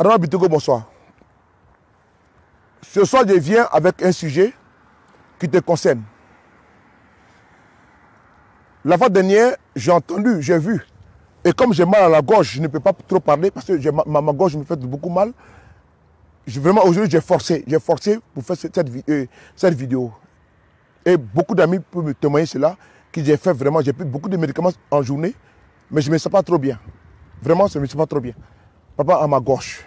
Adama Biteko, bonsoir. Ce soir, je viens avec un sujet qui te concerne. La fois dernière, j'ai entendu, j'ai vu. Et comme j'ai mal à la gorge, je ne peux pas trop parler parce que ma gorge me fait beaucoup mal. Vraiment, aujourd'hui, j'ai forcé pour faire cette vidéo. Et beaucoup d'amis peuvent me témoigner cela, que j'ai fait vraiment, j'ai pris beaucoup de médicaments en journée, mais je ne me sens pas trop bien. Vraiment, je ne me sens pas trop bien. Papa, à ma gauche.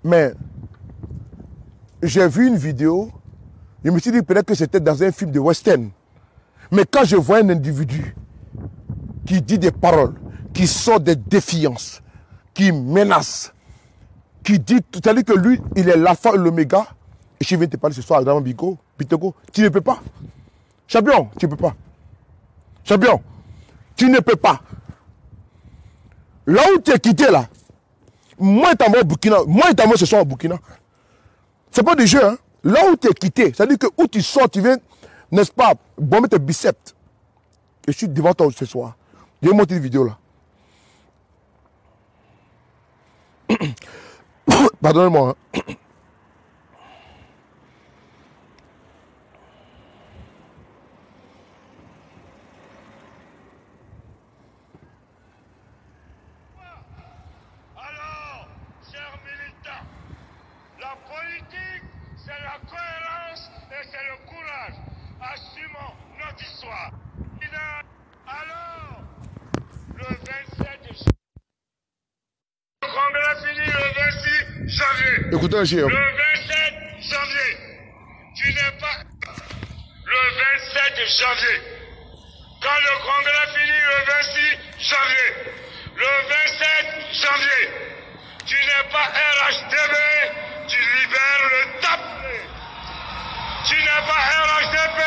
Mais j'ai vu une vidéo, je me suis dit peut-être que c'était dans un film de western. Mais quand je vois un individu qui dit des paroles, qui sort des défiances, qui menace, qui dit, c'est-à-dire que lui, il est l'alpha et l'oméga, et je viens te parler ce soir, Adama Biteko, tu ne peux pas. Champion, tu ne peux pas. Champion, tu ne peux pas. Là où tu es quitté là, moi et ta mort au Burkina, moi et ta mort ce soir au Burkina. C'est pas du jeu, hein. Là où tu es quitté, c'est-à-dire que où tu sors, tu viens, n'est-ce pas, bomber tes biceps. Et je suis devant toi ce soir. Je vais monter une vidéo là. Pardonnez-moi. Hein. Alors, chers militants, la politique, c'est la cohérence et c'est le courage. Assumons notre histoire. Alors, le 27 janvier, le congrès finit le 26 janvier. Écoutez, le 27 janvier, tu n'es pas... Le 27 janvier, quand le congrès finit le 26 janvier, le 27 janvier, tu n'es pas RHDB, tu libères le tabouret. Tu n'es pas RHDB,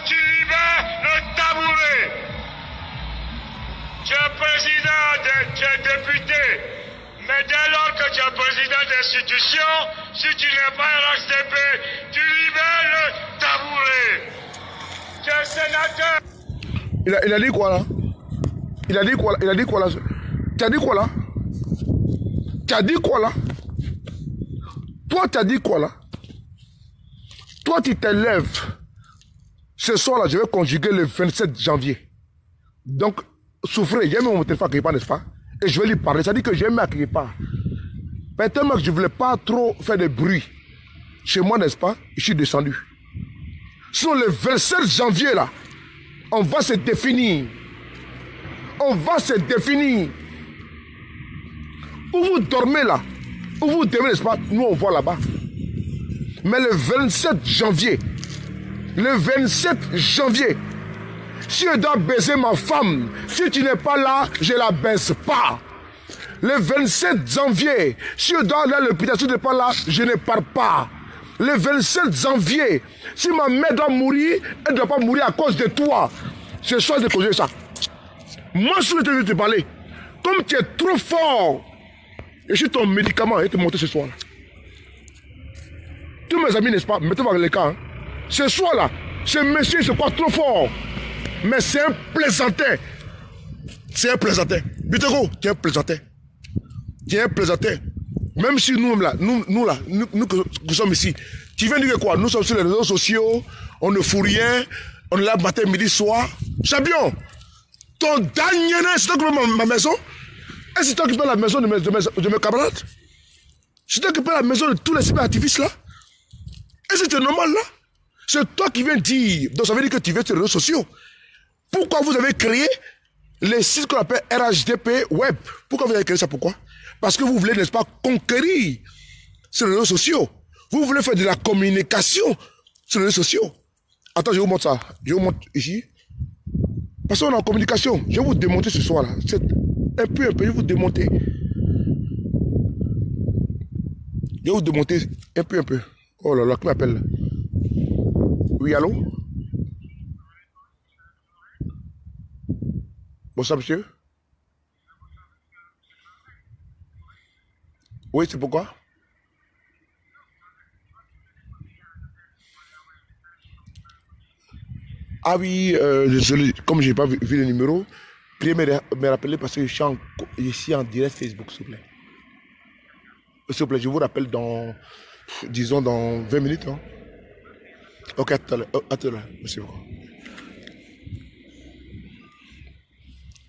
tu libères le tabouret. Tu es président, tu es député, mais dès lors que tu es président d'institution, si tu n'es pas RHDB, tu libères le tabouret. Tu es sénateur. Il a dit quoi là? Il a dit quoi là? Il a dit quoi là? Tu as dit quoi là? Tu as dit quoi là? Toi, tu as dit quoi là? Toi, tu t'élèves. Ce soir là, je vais conjuguer le 27 janvier. Donc, souffrez. J'ai mis mon téléphone à quelque part, n'est-ce pas? Et je vais lui parler. Ça dit que j'ai mis à quelque part. Mais tellement que je ne voulais pas trop faire de bruit. Chez moi, n'est-ce pas? Je suis descendu. Sur le 27 janvier là, on va se définir. On va se définir. Où vous dormez là, où vous dormez, n'est-ce pas? Nous, on voit là-bas. Mais le 27 janvier, si je dois baiser ma femme, si tu n'es pas là, je ne la baisse pas. Le 27 janvier, si je dois aller à l'hôpital, si tu n'es pas là, je ne pars pas. Le 27 janvier, si ma mère doit mourir, elle ne doit pas mourir à cause de toi. Je choisis de causer ça. Moi, je vais te parler. Comme tu es trop fort, je suis ton médicament, et te monter ce soir. Tous mes amis, n'est-ce pas, mettez-moi dans les cas. Hein. Ce soir-là, ce monsieur se croit trop fort. Mais c'est un plaisantin. C'est un plaisantin. Biteko, tu es un plaisantin. Tu es un plaisantin. Même si nous là, nous que sommes ici, tu viens dire quoi? Nous sommes sur les réseaux sociaux, on ne fout rien, on est là matin, midi, soir. Champion, ton dernier, c'est toi qui fais ma maison? Est-ce que c'est toi qui fais la maison de mes camarades? C'est toi qui fais la maison de tous les cyberactivistes là? Est-ce que c'est normal là? C'est toi qui viens dire, donc ça veut dire que tu viens sur les réseaux sociaux. Pourquoi vous avez créé les sites qu'on appelle RHDP Web? Pourquoi vous avez créé ça? Pourquoi? Parce que vous voulez, n'est-ce pas, conquérir sur les réseaux sociaux. Vous voulez faire de la communication sur les réseaux sociaux. Attends, je vous montre ça. Je vous montre ici. Parce qu'on est en communication. Je vais vous démonter ce soir-là. Un peu, je vais vous démonter. Je vais vous démonter un peu. Oh là là, qui m'appelle? Oui, allô? Bonsoir, monsieur. Oui, c'est pourquoi? Ah oui, désolé, comme je n'ai pas vu le numéro, priez me rappeler parce que je suis en direct Facebook, s'il vous plaît. S'il vous plaît, je vous rappelle dans, disons, dans 20 minutes. Hein. Ok, à tout à l'heure. Merci beaucoup.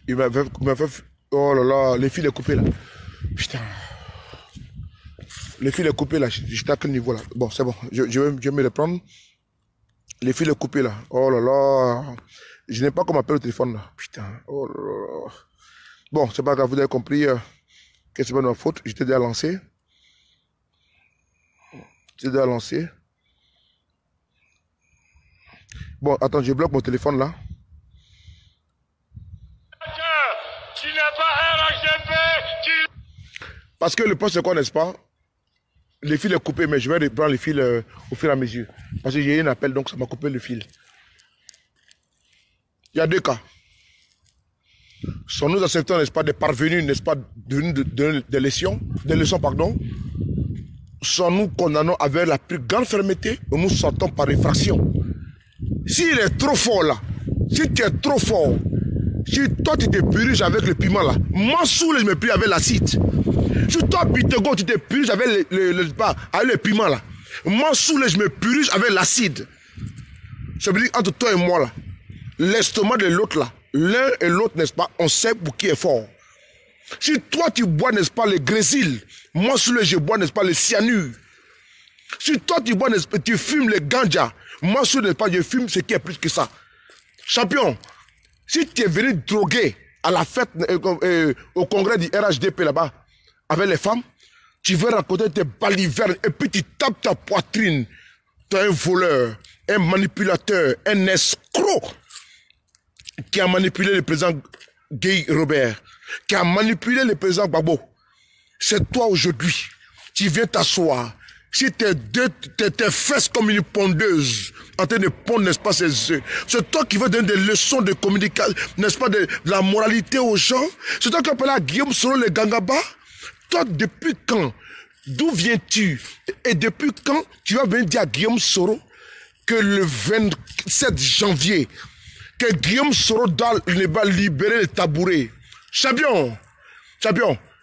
Il m'a fait... Oh là là, les fils est coupé là. Putain. Les fils est coupé là. J'étais à quel niveau là? Bon, c'est bon. Je vais me reprendre. Les fils est coupé là. Oh là là. Je n'ai pas comment appeler le téléphone là. Putain. Oh là là. Bon, c'est pas grave. Vous avez compris que c'est pas de ma faute. J'étais déjà lancé. Bon, attends, je bloque mon téléphone là. Tu n'es pas RHDP, Parce que le poste c'est quoi, n'est-ce pas? Les fils est coupé, mais je vais reprendre les fils au fur et à mesure. Parce que j'ai eu un appel, donc ça m'a coupé le fil. Il y a deux cas. Sont-nous acceptons, n'est-ce pas, des parvenus, n'est-ce pas, des leçons, pardon. Sont-nous condamnons avec la plus grande fermeté ou nous sortons par effraction. S'il est trop fort là, si tu es trop fort, si toi tu te purges avec le piment là, moi sous je me purge avec l'acide. Si toi Bitego tu te purges avec le piment là, moi sous je me purge avec l'acide. Ça veut dire entre toi et moi là, l'estomac de l'autre là, l'un et l'autre n'est-ce pas, on sait pour qui est fort. Si toi tu bois n'est-ce pas le grésil, moi sous je bois n'est-ce pas le cyanure. Si toi tu bois n'est-ce pas, tu fumes le ganja, moi sous n'est-ce pas je fume ce qui est plus que ça. Champion, si tu es venu droguer à la fête au congrès du RHDP là-bas avec les femmes, tu veux raconter tes balivernes et puis tu tapes ta poitrine. Tu es un voleur, un manipulateur, un escroc qui a manipulé le président Guy Robert, qui a manipulé le président Gbagbo. C'est toi aujourd'hui. Tu viens t'asseoir. Si tes fesses comme une pondeuse, en train de pondre, n'est-ce pas, ses œufs. C'est toi qui veux donner des leçons de communication, n'est-ce pas, de la moralité aux gens. C'est toi qui appelles à Guillaume Soro le Gangaba. Toi, depuis quand? D'où viens-tu? Et depuis quand tu vas venir dire à Guillaume Soro que le 27 janvier, que Guillaume Soro doit libérer le tabouret? Champion,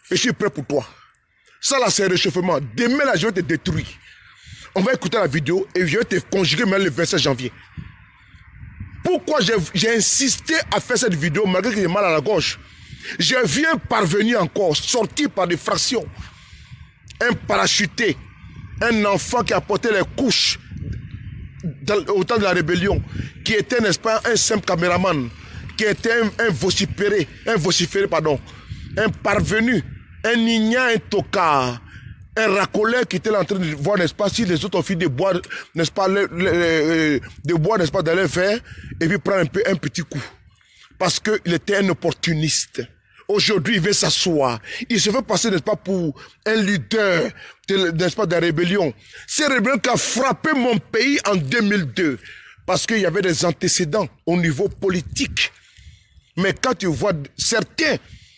je suis prêt pour toi. Ça là, c'est un réchauffement. Demain là, je vais te détruire. On va écouter la vidéo et je vais te conjuguer même le 27 janvier. Pourquoi j'ai insisté à faire cette vidéo malgré que j'ai mal à la gorge? Je viens parvenir encore, sortir par des fractions. Un parachuté, un enfant qui a porté les couches au temps de la rébellion, qui était, n'est-ce pas, un simple caméraman, qui était un vociféré, un parvenu, un igna, un tocard, un racoleur qui était en train de voir, n'est-ce pas, si les autres ont fini de boire, n'est-ce pas, n'est-ce pas, dans leur verre, et puis prendre un petit coup. Parce qu'il était un opportuniste. Aujourd'hui, il veut s'asseoir. Il se fait passer, n'est-ce pas, pour un leader, n'est-ce pas, de la rébellion. C'est la rébellion qui a frappé mon pays en 2002. Parce qu'il y avait des antécédents au niveau politique. Mais quand tu vois certains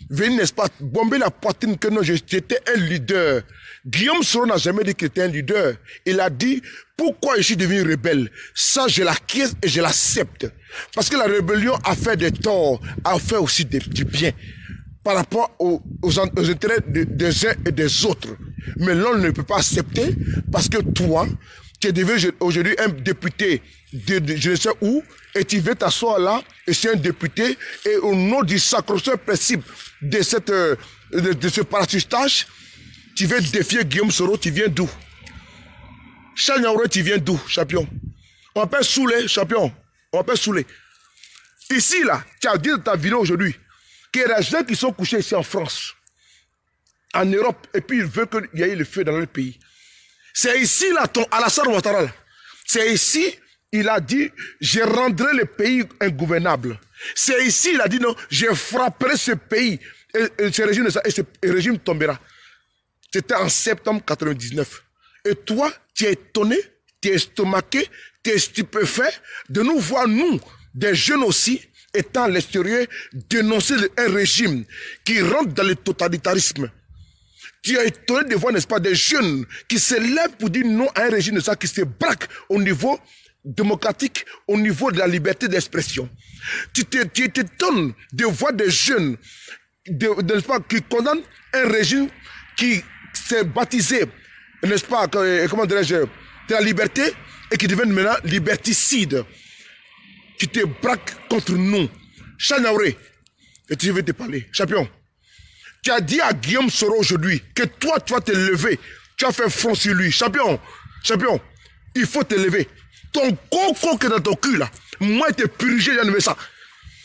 venir, n'est-ce pas, bomber la poitrine que non, j'étais un leader. Guillaume Soro n'a jamais dit qu'il était un leader. Il a dit, pourquoi je suis devenu rebelle? Ça, je l'acquiesce et je l'accepte. Parce que la rébellion a fait des torts, a fait aussi du bien. Par rapport aux intérêts des uns et des autres. Mais l'on ne peut pas accepter parce que toi, tu es devenu aujourd'hui un député de je ne sais où, et tu veux t'asseoir là, et c'est un député, et au nom du sacro-saint principe de ce parachutage, tu veux défier Guillaume Soro, tu viens d'où? Chanyaouré, tu viens d'où, champion? On m'appelle Soulé, champion. On m'appelle Soulé. Ici, là, tu as dit dans ta vidéo aujourd'hui, qu'il y a des gens qui sont couchés ici en France, en Europe, et puis ils veulent qu'il y ait le feu dans leur pays. C'est ici, là, ton Alassane Ouattara, c'est ici, il a dit, je rendrai le pays ingouvernable. C'est ici, il a dit, non, je frapperai ce pays, et ce régime tombera. C'était en septembre 1999. Et toi, tu es étonné, tu es estomaqué, tu es stupéfait de nous voir, nous, des jeunes aussi, étant à l'extérieur, dénoncer un régime qui rentre dans le totalitarisme. Tu es étonné de voir, n'est-ce pas, des jeunes qui se lèvent pour dire non à un régime de ça, qui se braque au niveau démocratique, au niveau de la liberté d'expression. Tu t'étonnes de voir des jeunes, n'est-ce pas, qui condamnent un régime qui s'est baptisé, n'est-ce pas, comment dirais-je, de la liberté et qui devient maintenant liberticide, qui te braque contre nous. Chanauré, et tu veux te parler. Champion, tu as dit à Guillaume Soro aujourd'hui que toi, tu vas te lever. Tu as fait front sur lui. Champion, il faut te lever. Ton coco qui est dans ton cul là, moi, je t'ai purgé, j'ai enlevé ça.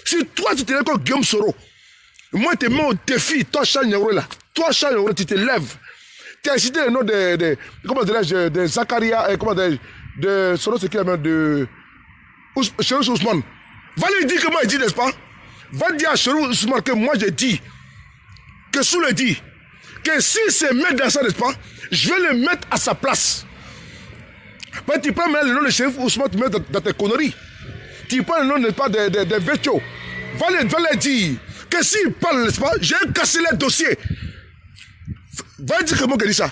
Si toi, tu te lèves comme Guillaume Soro, moi, je te mets au défi, toi, Chanauré là. Toi, Chanauré, tu te lèves. Tu as cité le nom comment dirais-je, de Zakaria, comment dirais-je, de Soro, c'est qui la main de Chérif Ousmane. Va lui dire comment il dit, n'est-ce pas? Va dire à Chérif Ousmane que moi j'ai dit, que Sous le dit, que s'il se met dans ça, n'est-ce pas, je vais le mettre à sa place. Mais tu prends le nom de Chérif Ousmane, tu mets dans tes conneries. Tu prends le nom, n'est-ce pas, de Vecho. Va lui dire que s'il parle, n'est-ce pas, j'ai cassé les dossiers. Va dire que moi qui dis ça.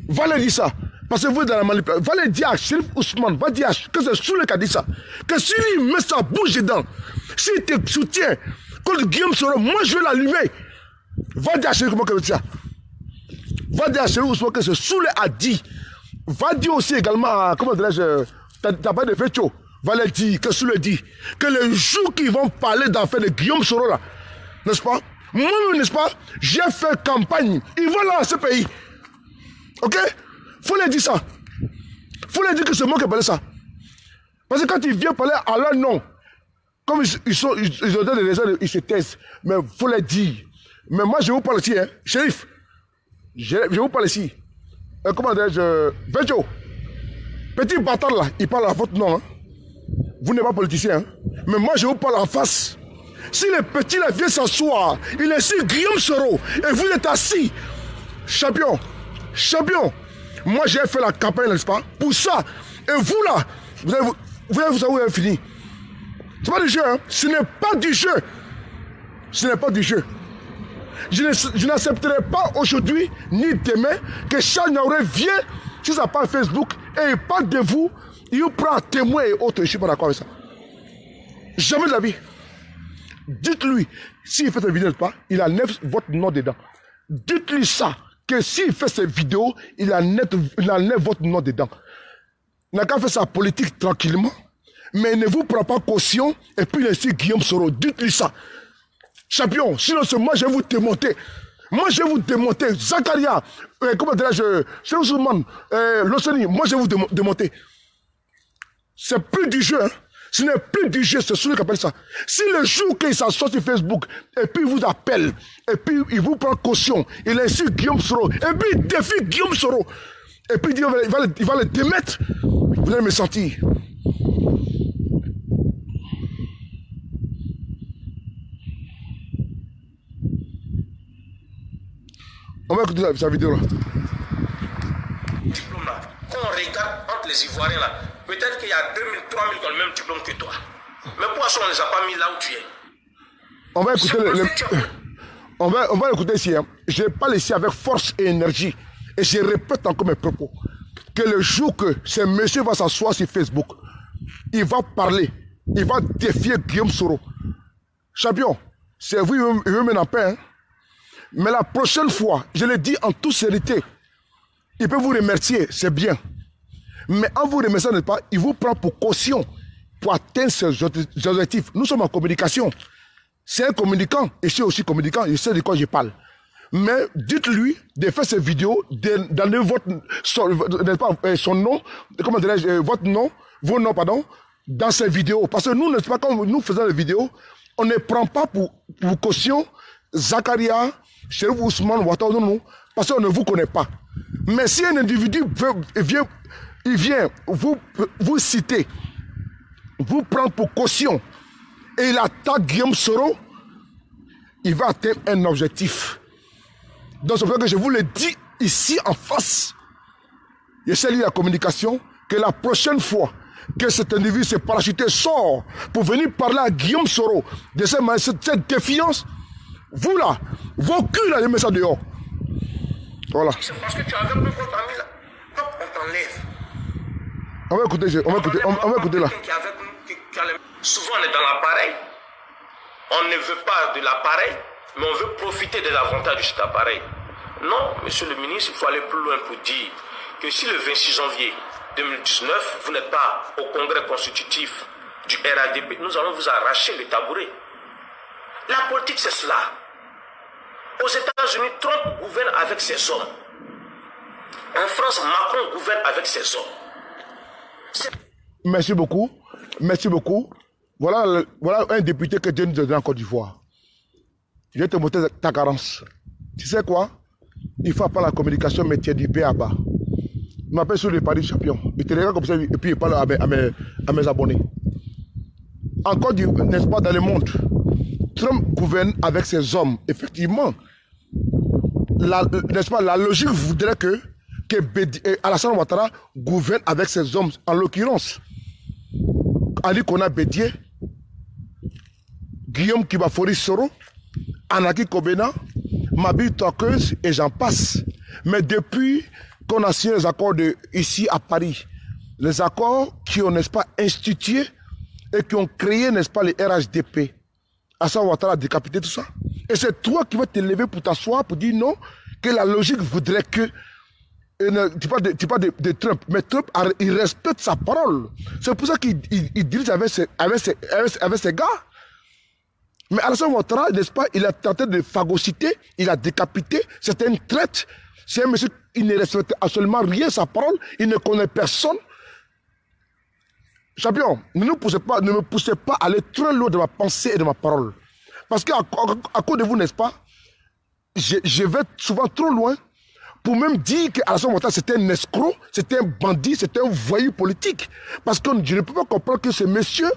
Va lui dire ça. Parce que vous êtes dans la manipulation. Va le dire à Chérif Ousmane, va dire que c'est Soule qui a dit ça. Que s'il met sa bouche dedans, s'il te soutient contre Guillaume Soro, moi je vais l'allumer. Va dire à Chérif Ousmane que c'est ça. Va dire à Chérif Ousmane que c'est Soule a dit. Va dire aussi également à, comment dirais-je, t'as parlé de Vecho. Va le dire, que Soule dit. Que le jour qu'ils vont parler d'affaires de Guillaume Soro là, n'est-ce pas? Moi, n'est-ce pas? J'ai fait campagne. Ils vont là à ce pays. Ok? Faut leur dire ça. Faut leur dire que c'est moi qui ai parlé ça. Parce que quand ils viennent parler à leur nom, comme ils ont donné des raisons, ils se taisent. Mais faut leur dire. Mais moi, je vous parle ici, hein. Shérif. Je vous parle ici. Comment dirais-je? Vejo. Petit bâtard là, il parle à votre nom. Hein. Vous n'êtes pas politicien. Hein. Mais moi, je vous parle en face. Si le petit là vient s'asseoir, il est sur Guillaume Soro et vous êtes assis. Champion. Moi, j'ai fait la campagne, n'est-ce pas? Pour ça. Et vous, là, vous savez où vous avez fini. Ce n'est pas du jeu, hein? Ce n'est pas du jeu. Ce n'est pas du jeu. Je n'accepterai pas aujourd'hui, ni demain, que Charles Naouré vienne sur sa page Facebook et il parle de vous, il vous prend un témoin et autres. Je ne suis pas d'accord avec ça. Jamais de la vie. Dites-lui, s'il fait cette vidéo, pas, il enlève votre nom dedans. Dites-lui ça. Que s'il fait ces vidéos, il enlève votre nom dedans. Il n'a qu'à faire sa politique tranquillement, mais il ne vous prend pas caution, et puis il est ici Guillaume Soro. Dites-lui ça. Champion, sinon c'est moi, je vais vous démonter. Moi, je vais vous démonter. Zakaria, comment dirais-je, Chérif Ousmane, Loseni, moi, je vais vous démonter. C'est plus du jeu, hein. Ce n'est plus du jeu, c'est celui qui appelle ça. Si le jour qu'il s'assoit sur Facebook, et puis il vous appelle, et puis il vous prend caution, il insulte Guillaume Soro, et puis il défie Guillaume Soro, et puis il va le démettre, vous allez me sentir. On va écouter sa vidéo là. Diplôme là, quand on regarde entre les Ivoiriens là, peut-être qu'il y a 2000, 3000 qui ont le même diplôme que toi. Mais pourquoi ça, on ne les a pas mis là où tu es? On va écouter on va écouter ici. Hein. Je parle ici avec force et énergie. Et je répète encore mes propos. Que le jour que ce monsieur va s'asseoir sur Facebook, il va parler. Il va défier Guillaume Soro. Champion, c'est vous, il veut me en paix. Hein. Mais la prochaine fois, je le dis en toute sérénité, il peut vous remercier, c'est bien. Mais en vous remerciant, n'est-ce pas, il vous prend pour caution pour atteindre ses objectifs. Nous sommes en communication. C'est un communicant, et je suis aussi communicant, je sais de quoi je parle. Mais dites-lui de faire ces vidéos, d'amener son nom, comment dirais-je, votre nom, vos noms, pardon, dans ces vidéos. Parce que nous, n'est-ce pas, quand nous faisons les vidéos, on ne prend pas pour caution Zakaria, Chérif Ousmane, Ouattara, non, parce qu'on ne vous connaît pas. Mais si un individu vient vous citer, vous prendre pour caution, et il attaque Guillaume Soro, il va atteindre un objectif. Donc c'est pour ça que je vous le dis ici en face. Je sais lire la communication, que la prochaine fois que cet individu s'est parachuté sort pour venir parler à Guillaume Soro de cette défiance, vous là, vos culs là, les mettez ça dehors. Voilà. C'est parce que tu avais plus votre ami là. Donc on t'enlève. On va écouter là. Souvent on est dans l'appareil. On ne veut pas de l'appareil, mais on veut profiter des avantages de cet appareil. Non, monsieur le ministre, il faut aller plus loin pour dire que si le 26 janvier 2019, vous n'êtes pas au congrès constitutif du RADP, nous allons vous arracher le tabouret. La politique, c'est cela. Aux États-Unis, Trump gouverne avec ses hommes. En France, Macron gouverne avec ses hommes. Merci beaucoup. Merci beaucoup. Voilà un député que Dieu nous a donné en Côte d'Ivoire. Je vais te montrer ta carence. Tu sais quoi? Il faut apprendre la communication métier du B à bas. Il m'appelle sur le Paris champion. Il te regarde comme ça et puis il parle à mes abonnés. En Côte d'Ivoire, n'est-ce pas, dans le monde, Trump gouverne avec ses hommes. Effectivement, n'est-ce pas, la logique voudrait que Alassane Ouattara gouverne avec ses hommes. En l'occurrence, Ali Kona Bédié, Guillaume Kibafori Soro, Anaki Kobena, Mabi Tokeuse et j'en passe. Mais depuis qu'on a signé les accords ici à Paris, les accords qui ont, n'est-ce pas, institué et qui ont créé, n'est-ce pas, les RHDP, Alassane Ouattara a décapité tout ça. Et c'est toi qui vas te lever pour t'asseoir, pour dire non, que la logique voudrait que tu parles de Trump, mais Trump, il respecte sa parole. C'est pour ça qu'il dirige avec ses gars. Mais Alassane Ouattara, n'est-ce pas, il a tenté de phagocyter, il a décapité, c'était une traite. C'est un monsieur, il ne respecte absolument rien, sa parole, il ne connaît personne. Champion, ne me poussez pas à aller trop loin de ma pensée et de ma parole. Parce qu'à cause de vous, n'est-ce pas, je vais souvent trop loin pour même dire qu'Alassane Ouattara c'était un escroc, c'était un bandit, c'était un voyou politique. Parce que je ne peux pas comprendre que ce monsieur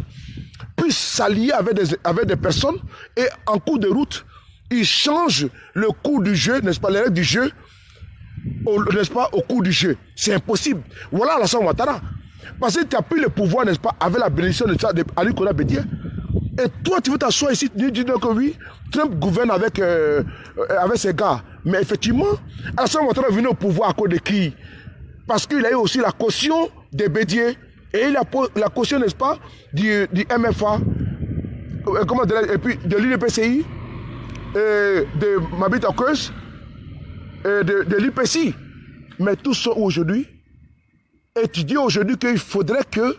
puisse s'allier avec des personnes et en cours de route, il change le cours du jeu, n'est-ce pas, les règles du jeu, n'est-ce pas, au cours du jeu. C'est impossible. Voilà Alassane Ouattara. Parce que tu as pris le pouvoir, n'est-ce pas, avec la bénédiction de Ali Kona Bédié. Et toi, tu veux t'asseoir ici, tu dis que oui, Trump gouverne avec ses gars. Mais effectivement, Alassane Ouattara est venu au pouvoir à cause de qui? Parce qu'il a eu aussi la caution des Bédié. Et il a la caution, n'est-ce pas, du MFA, et puis de l'UNPCI, de Mabi Tokeuse, de l'UPCI. Mais tous sont aujourd'hui. Et tu dis aujourd'hui qu'il faudrait que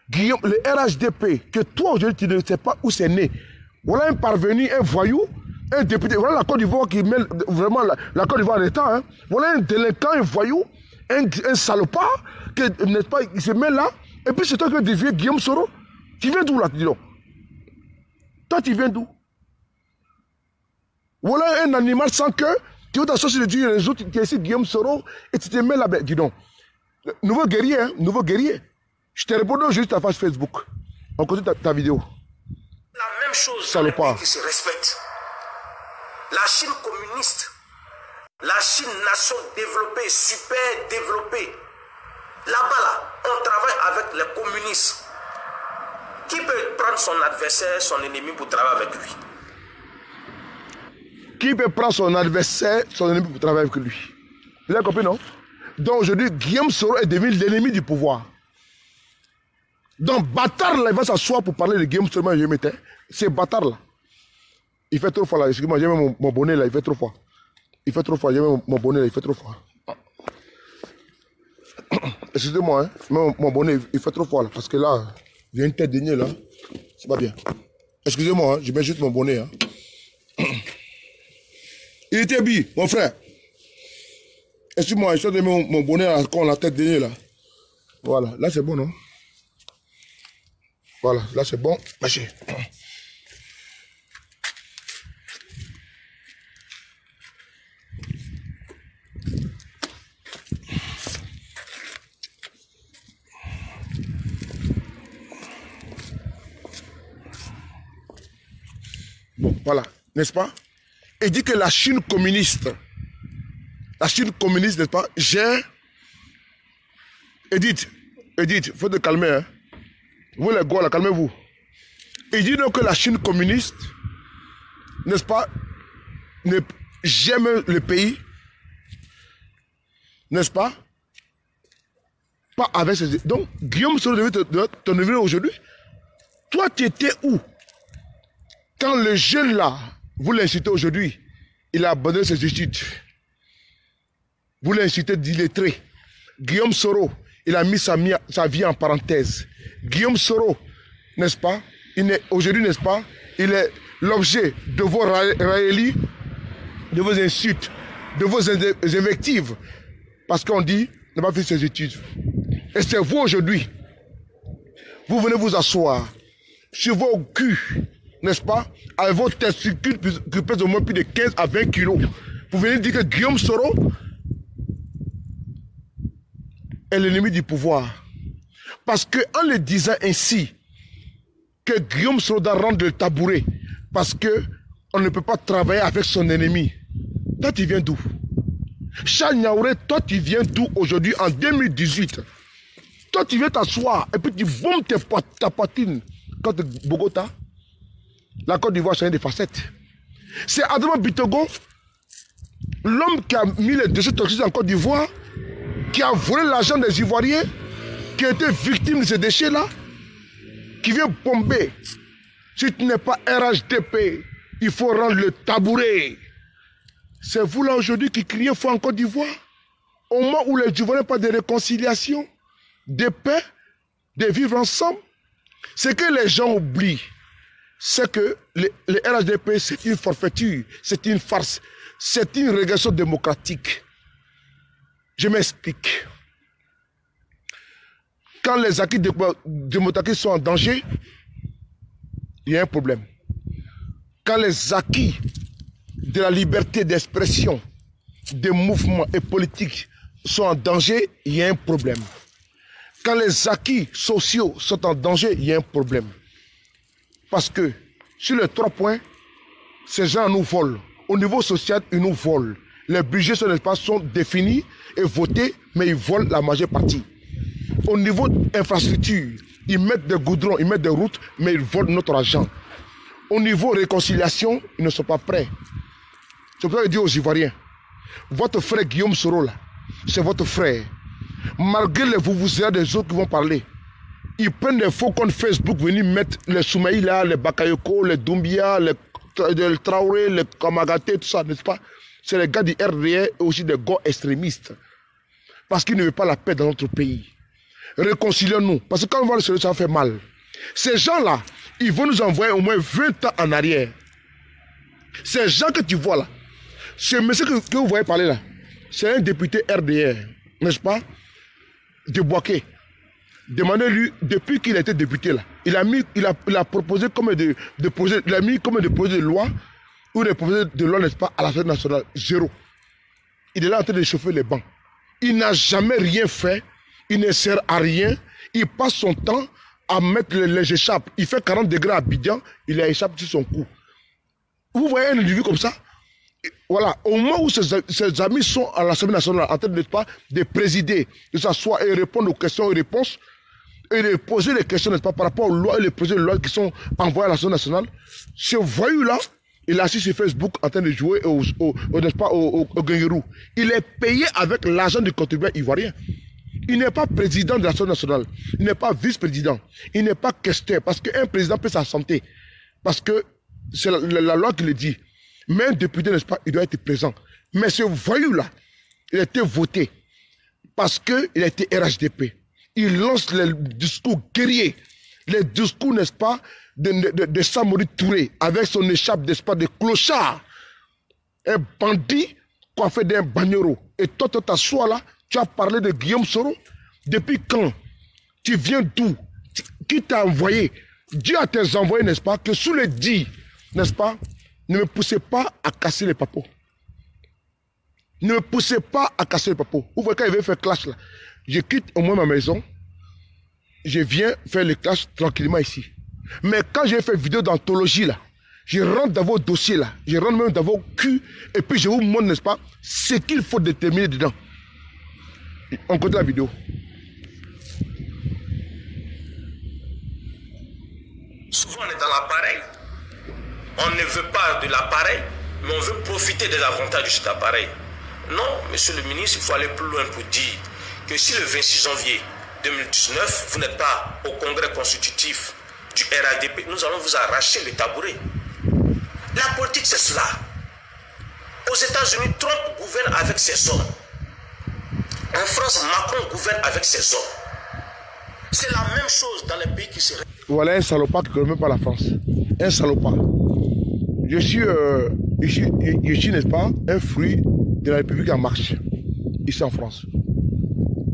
Guillaume, le RHDP, que toi aujourd'hui tu ne sais pas où c'est né. Voilà un parvenu, un voyou, un député. Voilà la Côte d'Ivoire qui met vraiment la Côte d'Ivoire en état. Hein. Voilà un délinquant, un voyou, un salopard, n'est-ce pas, il se met là. Et puis c'est toi qui dévier Guillaume Soro. Tu viens d'où là, dis donc? Toi tu viens d'où? Voilà un animal sans cœur. Tu veux t'associer les autres, tu es ici Guillaume Soro, et tu te mets là, dis donc. Nouveau guerrier, hein, nouveau guerrier. Je t'ai répondu juste à ta page Facebook. On continue ta vidéo. La même chose Salopard. qui se respecte. La Chine communiste, la Chine nation développée, super développée. Là-bas, là, on travaille avec les communistes. Qui peut prendre son adversaire, son ennemi pour travailler avec lui? Qui peut prendre son adversaire, son ennemi pour travailler avec lui? Vous avez compris, non? Donc aujourd'hui, Guillaume Soro est devenu l'ennemi du pouvoir. Donc bâtard là, il va s'asseoir pour parler de Guillaume Soro, je m'étais. C'est bâtard là. Il fait trop fort là, excusez-moi, j'ai mis mon bonnet là, il fait trop fort. Il fait trop fort, j'ai mis mon bonnet là, il fait trop fort. Excusez-moi, hein, mon bonnet, il fait trop fort là, parce que là, il y a une tête de nez là, c'est pas bien. Excusez-moi, hein, je mets juste mon bonnet. Hein. Il était habillé, mon frère. Excuse-moi, je te mets mon bonnet là, quand la tête de nez là. Voilà, là c'est bon, non? Voilà, là c'est bon. Merci. Bon, voilà, n'est-ce pas? Il dit que la Chine communiste, n'est-ce pas, j'ai... Edith, il faut te calmer, hein. Vous les gars, là, calmez-vous. Il dit donc que la Chine communiste, n'est-ce pas, j'aime le pays, n'est-ce pas, pas avec ses... Donc, Guillaume Soro devait te lever aujourd'hui. Toi, tu étais où? Quand le jeune là, vous l'incitez aujourd'hui, il a abandonné ses études. Vous l'incitez d'illettré. Guillaume Soro, il a mis sa vie en parenthèse. Guillaume Soro, n'est-ce pas, aujourd'hui, n'est-ce pas, il est l'objet de vos railleries, de vos insultes, de vos invectives. Parce qu'on dit, il n'a pas fait ses études. Et c'est vous aujourd'hui. Vous venez vous asseoir sur vos culs, n'est-ce pas, avec vos testicules qui pèsent au moins plus de 15 à 20 kilos. Vous venez dire que Guillaume Soro est l'ennemi du pouvoir. Parce qu'en le disant ainsi, que Guillaume Soro doit rendre le tabouret, parce qu'on ne peut pas travailler avec son ennemi. Toi, tu viens d'où? Charles Niaouré, toi, tu viens d'où aujourd'hui en 2018? Toi, tu viens t'asseoir et puis tu bombes ta poitrine. Quand Bogota, la Côte d'Ivoire, c'est une des facettes. C'est Adama Bitogo, l'homme qui a mis les déchets toxiques en Côte d'Ivoire, qui a volé l'argent des Ivoiriens, qui a été victime de ces déchets-là, qui vient bomber. Si tu n'es pas RHDP, il faut rendre le tabouret. C'est vous là aujourd'hui qui criez fort en Côte d'Ivoire. Au moment où les Ivoiriens parlent de réconciliation, de paix, de vivre ensemble. Ce que les gens oublient, c'est que le RHDP, c'est une forfaiture, c'est une farce, c'est une régression démocratique. Je m'explique. Quand les acquis démocratiques sont en danger, il y a un problème. Quand les acquis de la liberté d'expression, des mouvements et politiques sont en danger, il y a un problème. Quand les acquis sociaux sont en danger, il y a un problème. Parce que sur les 3 points, ces gens nous volent. Au niveau social, ils nous volent. Les budgets sur l'espace sont définis et votés, mais ils volent la majeure partie. Au niveau infrastructure, ils mettent des goudrons, ils mettent des routes, mais ils volent notre argent. Au niveau réconciliation, ils ne sont pas prêts. C'est pour ça que je dis aux Ivoiriens, votre frère Guillaume Soro, là, c'est votre frère. Malgré les vous des autres qui vont parler, ils prennent des faux comptes Facebook, venir mettre les Soumaï là, les Bakayoko, les Doumbia, les Traoré, les Kamagaté, tout ça, n'est-ce pas? C'est les gars du RDR et aussi des gars extrémistes. Parce qu'ils ne veulent pas la paix dans notre pays. Réconcilions-nous. Parce que quand on voit le soleil, ça fait mal. Ces gens-là, ils vont nous envoyer au moins 20 ans en arrière. Ces gens que tu vois là, ce monsieur que vous voyez parler là, c'est un député RDR, n'est-ce pas? De Boaké. Demandez-lui, depuis qu'il a été député là, il a proposé comme des projets de loi ou des projets de loi, n'est-ce pas, à l'Assemblée nationale. 0. Il est là en train de chauffer les bancs. Il n'a jamais rien fait. Il ne sert à rien. Il passe son temps à mettre les échappes. Il fait 40 degrés à Abidjan, il a échappé sur son cou. Vous voyez un individu comme ça? Voilà, au moment où ses amis sont à l'Assemblée nationale en train de présider, de s'asseoir et répondre aux questions et réponses, et de poser les questions, n'est-ce pas, par rapport aux lois et les projets de loi qui sont envoyés à l'Assemblée nationale, ce voyou-là, il est assis sur Facebook en train de jouer n'est-ce pas, au Gengerou. Il est payé avec l'argent du contribuable ivoirien. Il n'est pas président de l'Assemblée nationale. Il n'est pas vice-président. Il n'est pas questeur. Parce qu'un président peut s'absenter. Parce que c'est la loi qui le dit. Mais un député, n'est-ce pas, il doit être présent. Mais ce voyou-là, il a été voté parce qu'il a été RHDP. Il lance les discours guerriers, les discours, n'est-ce pas, de Samori Touré, avec son échappe, n'est-ce pas, de clochard. Un bandit coiffé d'un bagnero. Et toi, tu t'assois là, tu as parlé de Guillaume Soro. Depuis quand? Tu viens d'où? Qui t'a envoyé? Dieu a tes envoyés, n'est-ce pas, que sous le dit, n'est-ce pas, ne me poussez pas à casser les papos. Ne me poussez pas à casser les papos. Vous voyez, quand il veut faire clash là, je quitte au moins ma maison, je viens faire le clash tranquillement ici. Mais quand j'ai fait vidéo d'anthologie là, je rentre dans vos dossiers là, je rentre même dans vos culs, et puis je vous montre, n'est-ce pas, ce qu'il faut déterminer dedans. On continue la vidéo. Souvent on est dans l'appareil. On ne veut pas de l'appareil, mais on veut profiter des avantages de cet appareil. Non, monsieur le ministre, il faut aller plus loin pour dire que si le 26 janvier 2019, vous n'êtes pas au congrès constitutif du RHDP, nous allons vous arracher le tabouret. La politique, c'est cela. Aux États-Unis, Trump gouverne avec ses hommes. En France, Macron gouverne avec ses hommes. C'est la même chose dans les pays qui se... Voilà un salopard qui ne connaît même pas la France. Un salopard. Je suis, n'est-ce pas, un fruit de la République en marche, ici en France.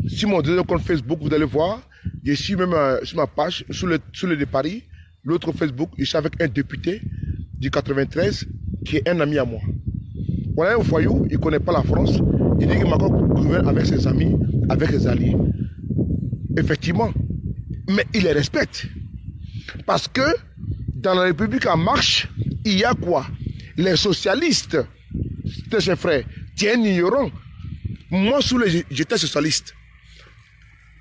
Si mon deuxième compte Facebook, vous allez voir, je suis même sur ma page, sur le de Paris, l'autre Facebook, je suis avec un député du 93 qui est un ami à moi. Voilà un voyou, il ne connaît pas la France, il dit que Macron gouverne avec ses amis, avec ses alliés. Effectivement, mais il les respecte. Parce que dans la République en marche, il y a quoi? Les socialistes, chers frères, tiens, ignorant. Moi, j'étais socialiste.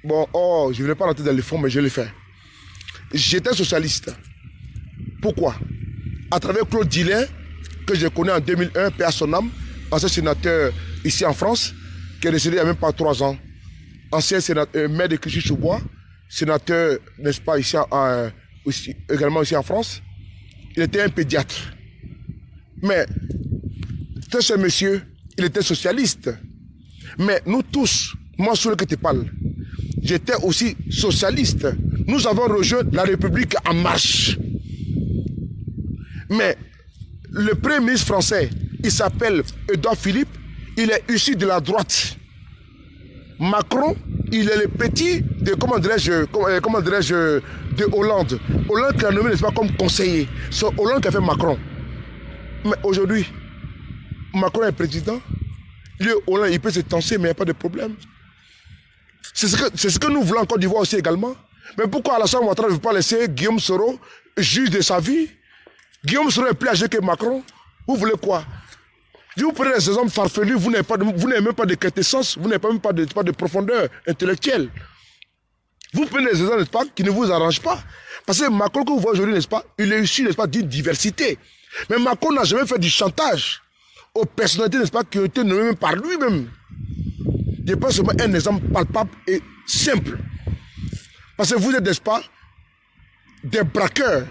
Bon, je ne vais pas rentrer dans les fonds, mais je l'ai fait. J'étais socialiste. Pourquoi? À travers Claude Dilet, que je connais en 2001, paix à son âme, ancien sénateur ici en France, qui est décédé il n'y a même pas 3 ans. Ancien sénateur, maire de Clichy-sous-Bois, sénateur, n'est-ce pas, ici, également ici en France. Il était un pédiatre. Mais, ce monsieur, il était socialiste. Mais nous tous, moi, sur le que tu parles, j'étais aussi socialiste. Nous avons rejoint la République en marche. Mais le premier ministre français, il s'appelle Édouard Philippe, il est issu de la droite. Macron, il est le petit de, comment dirais-je, de Hollande. Hollande qui a nommé, n'est-ce pas, comme conseiller. C'est Hollande qui a fait Macron. Mais aujourd'hui, Macron est président. Lui, Hollande, il peut se tenser, mais il n'y a pas de problème. C'est ce que nous voulons en Côte d'Ivoire aussi également. Mais pourquoi Alassane Ouattara ne veut pas laisser Guillaume Soro juge de sa vie? Guillaume Soro est plus âgé que Macron. Vous voulez quoi? Vous prenez des hommes farfelus, vous n'avez même pas de quintessence, vous n'avez même pas de profondeur intellectuelle. Vous prenez des gens, n'est-ce pas, qui ne vous arrangent pas. Parce que Macron que vous voyez aujourd'hui, n'est-ce pas, il est issu, n'est-ce pas, d'une diversité. Mais Macron n'a jamais fait du chantage aux personnalités, n'est-ce pas, qui ont été nommées par lui-même. Je prends seulement un exemple palpable et simple. Parce que vous êtes, n'est-ce pas, des braqueurs.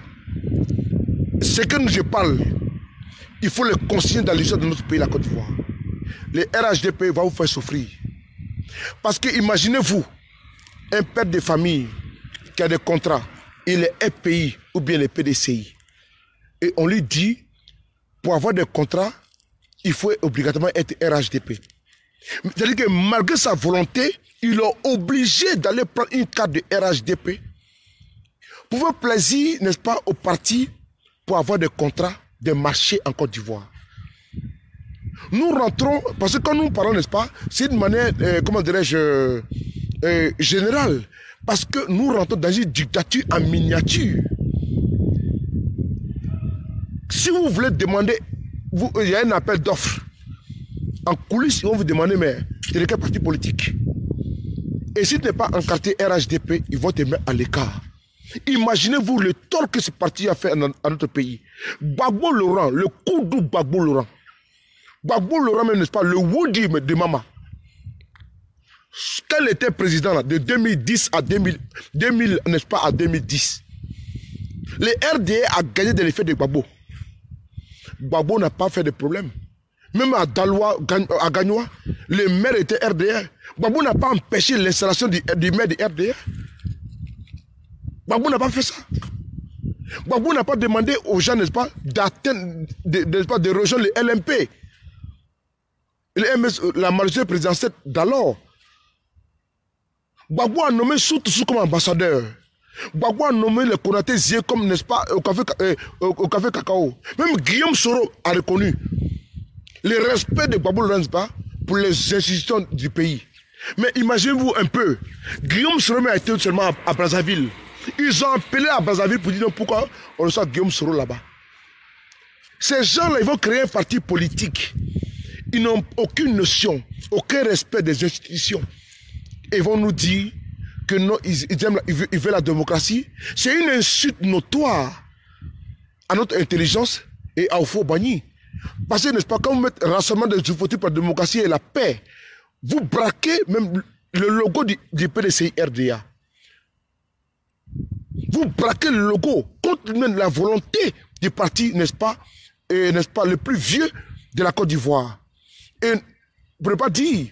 Ce que je parle, il faut le consigner dans l'histoire de notre pays, la Côte d'Ivoire. Les RHDP vont vous faire souffrir. Parce que imaginez-vous, un père de famille qui a des contrats, il est FPI ou bien les PDCI. Et on lui dit, pour avoir des contrats, il faut obligatoirement être RHDP. C'est-à-dire que malgré sa volonté, il est obligé d'aller prendre une carte de RHDP pour faire plaisir, n'est-ce pas, au parti pour avoir des contrats de marché en Côte d'Ivoire. Nous rentrons, parce que quand nous parlons, n'est-ce pas, c'est d'une manière, comment dirais-je, générale, parce que nous rentrons dans une dictature en miniature. Si vous voulez demander, il y a un appel d'offres. En coulisses, ils vont vous demander, mais c'est de quel parti politique? Et si tu n'es pas encarté RHDP, ils vont te mettre à l'écart. Imaginez-vous le tort que ce parti a fait à notre pays. Gbagbo Laurent, le Koudou Gbagbo Laurent. Gbagbo Laurent, même, n'est-ce pas, le Woody de Mama. Quand il était président là, de 2010 à 2000, n'est-ce pas, à 2010, le RDA a gagné de l'effet de Gbagbo. Gbagbo n'a pas fait de problème. Même à Daloa, à Gagnoa, le maire était RDA. Gbagbo n'a pas empêché l'installation du maire de RDA. Gbagbo n'a pas fait ça. Gbagbo n'a pas demandé aux gens, n'est-ce pas, d'atteindre, de rejoindre le LMP. Le MS, la majorité présidentielle d'alors. Gbagbo a nommé Soutou comme ambassadeur. Gbagbo a nommé le Konaté Zié comme, n'est-ce pas, au café Cacao. Même Guillaume Soro a reconnu le respect de Gbagbo Laurent pour les institutions du pays. Mais imaginez-vous un peu, Guillaume Soro a été seulement à Brazzaville. Ils ont appelé à Brazzaville pour dire non, pourquoi on reçoit Guillaume Soro là-bas. Ces gens-là, ils vont créer un parti politique. Ils n'ont aucune notion, aucun respect des institutions. Ils vont nous dire que non, ils veulent la démocratie. C'est une insulte notoire à notre intelligence et à Ofo Bani. Parce que, n'est-ce pas, quand vous mettez rassemblement des outils pour la démocratie et la paix, vous braquez même le logo du PDCI RDA. Vous braquez le logo contre même la volonté du parti, n'est-ce pas, le plus vieux de la Côte d'Ivoire. Et vous ne pouvez pas dire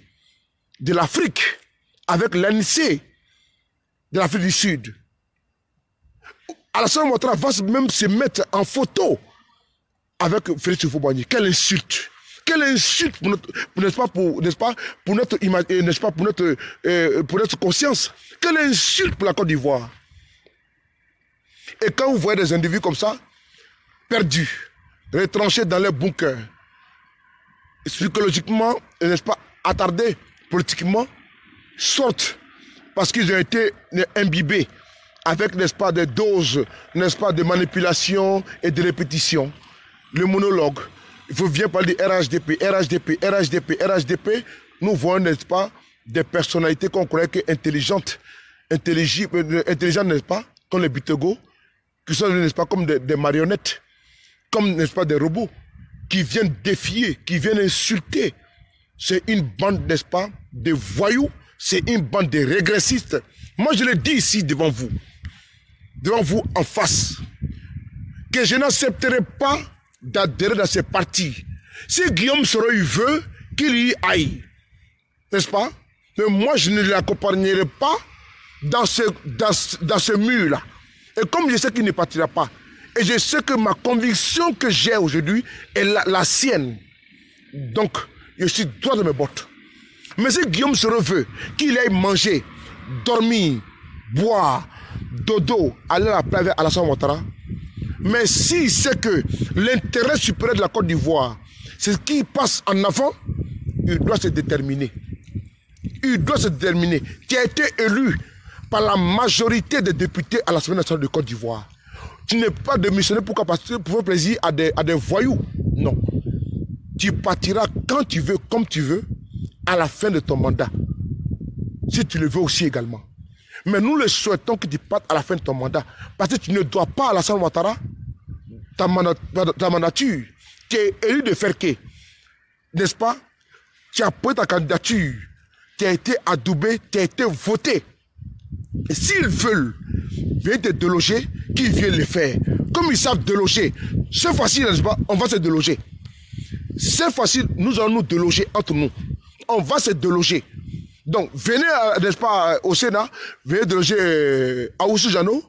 de l'Afrique avec l'ANC de l'Afrique du Sud. Alassane Ouattara va même se mettre en photo avec Félix Houphouët-Boigny. Quelle insulte! Quelle insulte pour notre conscience. Quelle insulte pour la Côte d'Ivoire. Et quand vous voyez des individus comme ça, perdus, retranchés dans les bunkers, psychologiquement, n'est-ce pas, attardés politiquement, sortent parce qu'ils ont été imbibés avec, n'est-ce pas, des doses, n'est-ce pas, de manipulation et de répétition. Le monologue. Il faut bien parler de RHDP, RHDP, RHDP, RHDP. Nous voyons, n'est-ce pas, des personnalités qu'on croyait intelligentes, intelligentes, n'est-ce pas, comme les Bitego, qui sont, n'est-ce pas, comme des marionnettes, comme, n'est-ce pas, des robots, qui viennent défier, qui viennent insulter. C'est une bande, n'est-ce pas, de voyous, c'est une bande de régressistes. Moi, je le dis ici devant vous en face, que je n'accepterai pas d'adhérer dans ces partis. Si Guillaume Soro veut qu'il y aille, n'est-ce pas? Mais moi, je ne l'accompagnerai pas dans ce mur-là. Et comme je sais qu'il ne partira pas, et je sais que ma conviction que j'ai aujourd'hui est la sienne, donc je suis droit de mes bottes. Mais si Guillaume Soro veut qu'il aille manger, dormir, boire, dodo, aller à la plage avec Alassane Ouattara, mais s'il sait que l'intérêt supérieur de la Côte d'Ivoire, c'est ce qui passe en avant, il doit se déterminer. Il doit se déterminer. Tu as été élu par la majorité des députés à l'Assemblée nationale de Côte d'Ivoire. Tu n'es pas démissionné pour faire plaisir à des voyous. Non. Tu partiras quand tu veux, comme tu veux, à la fin de ton mandat. Si tu le veux aussi également. Mais nous le souhaitons que tu partes à la fin de ton mandat. Parce que tu ne dois pas à Alassane Ouattara ta mandature. Tu es élu de Ferké. N'est-ce pas? Tu as posé ta candidature. Tu as été adoubé, tu as été voté. Et s'ils veulent venir te déloger, qu'ils viennent le faire. Comme ils savent déloger, cette fois-ci, n'est-ce pas, on va se déloger. Cette fois-ci, nous allons nous déloger entre nous. On va se déloger. Donc, venez, n'est-ce pas, au Sénat, venez déloger à Oussou-Jano,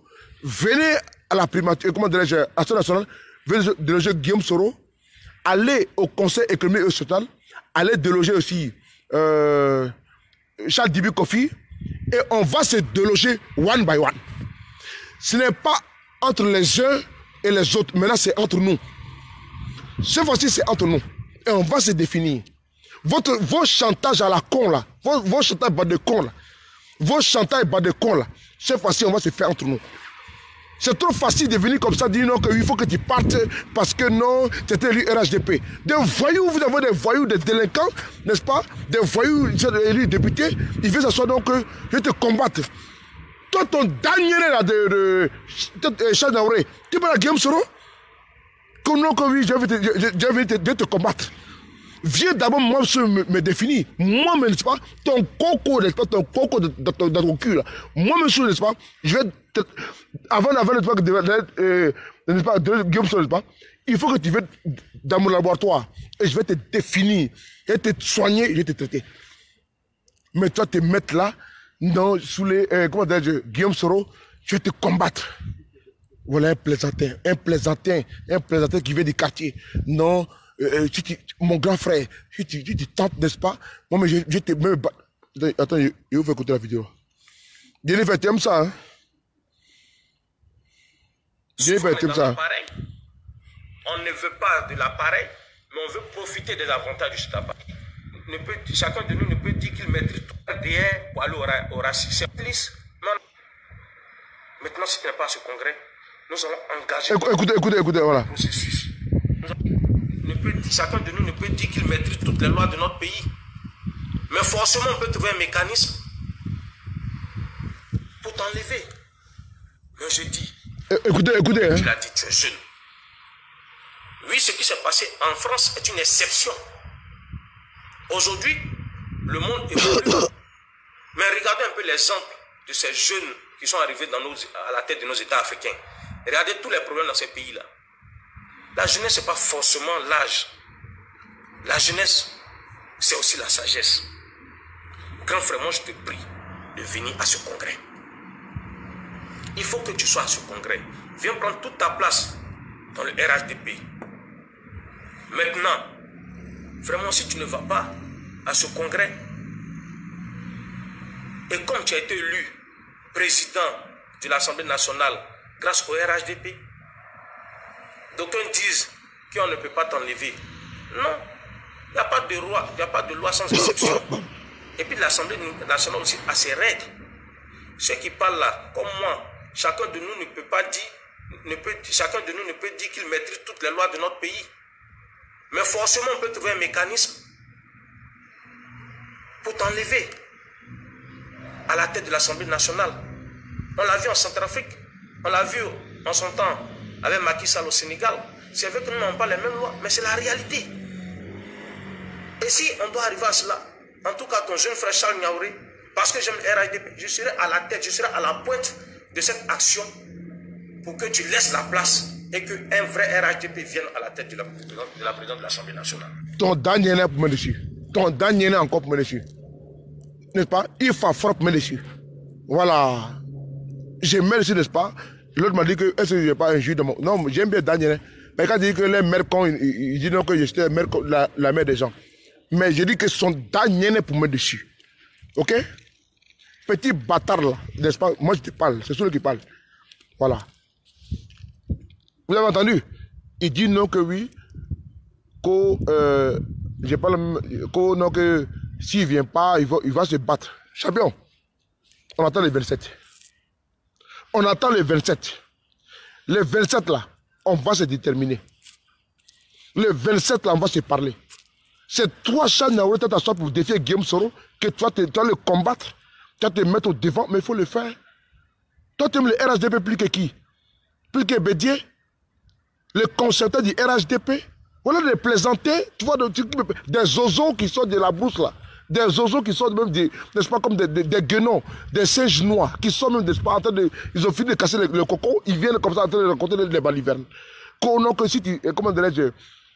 venez à la primature, comment dirais-je, à l'Assemblée nationale, venez déloger Guillaume Soro, allez au Conseil économique et social, allez déloger aussi Charles Dibi Kofi, et on va se déloger one by one. Ce n'est pas entre les uns et les autres, maintenant c'est entre nous. Cette fois-ci, c'est entre nous. Et on va se définir. Vos chantages à la con là, vos chantages bas de con là, vos chantages bas de con là, cette fois-ci, on va se faire entre nous. C'est trop facile de venir comme ça, dire non, qu'il faut que tu partes parce que non, c'était élu RHDP. Des voyous, vous avez des voyous, des délinquants, n'est-ce pas? Des voyous, élus députés, il veut s'asseoir donc que je vais te combattre. Toi, ton dernier là de Charles Naouré, tu parles à Guillaume Soro? Que non, que oui, je vais te combattre. Viens d'abord, moi, me définir. Moi, n'est-ce pas, ton coco, n'est-ce pas, ton coco dans ton cul, là. Moi, monsieur, n'est-ce pas, je vais te... Avant, n'est-ce pas, de Guillaume Soro, n'est-ce pas, il faut que tu viennes dans mon laboratoire. Et je vais te définir. Je vais te soigner, je vais te traiter. Mais toi, te mettre là, non, sous les, comment dire, Guillaume Soro, je vais te combattre. Voilà un plaisantin qui vient du quartier. Non, mon grand frère, tu tentes, n'est-ce pas? Moi, mais je te mets... Attends, je vais vous écouter la vidéo. Jennifer, tu aimes ça, hein? Jennifer, tu aimes ça? On ne veut pas de l'appareil, mais on veut profiter des avantages de cet appareil. Chacun de nous ne peut dire qu'il maîtrise tout derrière pour aller au racisme. Maintenant, si tu n'es pas à ce congrès, nous allons engager... Écoutez, voilà. Processus. Chacun de nous ne peut dire qu'il maîtrise toutes les lois de notre pays. Mais forcément, on peut trouver un mécanisme pour t'enlever. Mais je dis... Écoutez, hein. Tu l'as dit, tu es jeune. Oui, ce qui s'est passé en France est une exception. Aujourd'hui, le monde évolue. Mais regardez un peu l'exemple de ces jeunes qui sont arrivés à la tête de nos États africains. Regardez tous les problèmes dans ces pays-là. La jeunesse, ce n'est pas forcément l'âge. La jeunesse, c'est aussi la sagesse. Grand frère, moi je te prie de venir à ce congrès. Il faut que tu sois à ce congrès. Viens prendre toute ta place dans le RHDP. Maintenant, vraiment, si tu ne vas pas à ce congrès, et comme tu as été élu président de l'Assemblée nationale grâce au RHDP, d'aucuns disent qu'on ne peut pas t'enlever. Non, il n'y a pas de loi, il n'y a pas de loi sans exception. Et puis l'Assemblée nationale aussi a ses règles. Ceux qui parlent là, comme moi, chacun de nous ne peut pas dire, chacun de nous ne peut dire qu'il maîtrise toutes les lois de notre pays. Mais forcément, on peut trouver un mécanisme pour t'enlever à la tête de l'Assemblée nationale. On l'a vu en Centrafrique, on l'a vu en son temps avec Macky Sall au Sénégal. C'est vrai que nous n'avons pas les mêmes lois, mais c'est la réalité. Et si on doit arriver à cela, en tout cas ton jeune frère Charles Niaouré, parce que j'aime le RHDP, je serai à la tête, je serai à la pointe de cette action pour que tu laisses la place et qu'un vrai RHDP vienne à la tête de la présidente de l'Assemblée nationale. Ton dernier n'est pour me dessus. Ton dernier n'est encore pour me dessus. N'est-ce pas? Il faut frapper me dessus. Voilà. Je mets dessus, n'est-ce pas? L'autre m'a dit que est-ce que je n'ai pas un juge de mon... Non, j'aime bien Daniel. Mais quand il dit que les mères cons, il dit non que je suis la mère des gens. Mais je dis que son dernier n'est pour me dessus. Ok? Petit bâtard là, n'est-ce pas? Moi je te parle, c'est celui qui parle. Voilà. Vous avez entendu? Il dit non que oui, que je parle, que non que s'il ne vient pas, il va se battre. Champion, on attend les 27. On attend les 27. Les 27 là, on va se déterminer. Les 27 là, on va se parler. C'est toi, Charles Niaouré, tu t'assois pour défier Guillaume Soro, que toi, tu vas le combattre, tu vas te mettre au devant, mais il faut le faire. Toi, tu aimes le RHDP plus que qui? Plus que Bédier? Le concerteur du RHDP? Voilà de plaisanter, tu vois, des oiseaux qui sortent de la brousse là. Des oiseaux qui sont même des, n'est-ce pas, comme des guenons, des singes noirs, qui sont même, n'est-ce pas, en train de, ils ont fini de casser le coco, ils viennent comme ça en train de raconter les balivernes. Que si tu, comment dirais-je,